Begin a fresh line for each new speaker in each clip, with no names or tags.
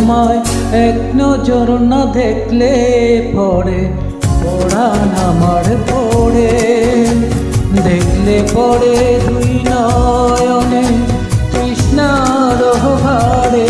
তোমায় এক নজর না দেখলে পড়ে পরাণ আমার পড়ে, দেখলে পড়ে দুই নয়নে তৃষ্ণার ভারে।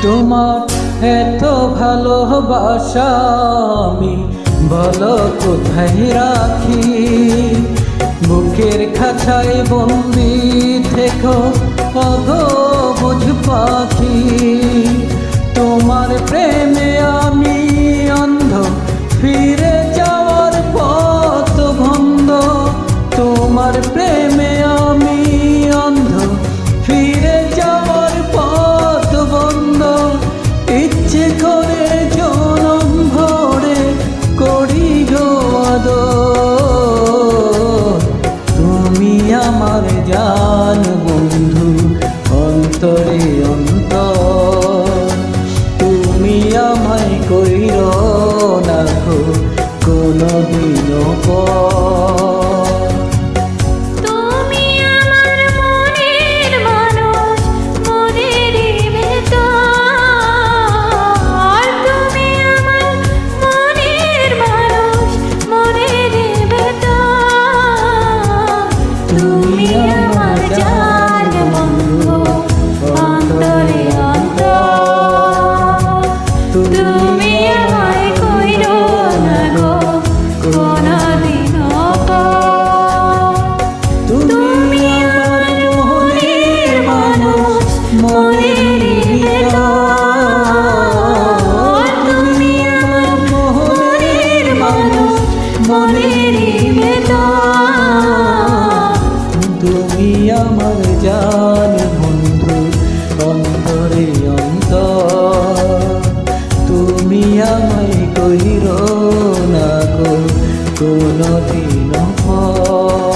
তোমার এত ভালোবাসা আমি বলো কোথায় রাখি, বুকের খাঁচায় বন্দি থেকো অগোবুঝ পাখি। তোমার প্রেমে আমি অন্ধ, ফিরে যাওয়ার পথ বন্ধ। তোমার প্রেমে আমি অন্ধ, ফিরে যাওয়ার পথ বন্ধ। ইচ্ছে করে জনম ভরে করি গো আদর, তুমি আমার জান বন্ধু অন্তরে অন্তর। তুমি আমায় কইরো না গো কোনদিনও পর। তুমি আমার জান বন্ধু অন্তরে অন্তর, তুমি আমায় কইরো না গো কোনদিনও পর।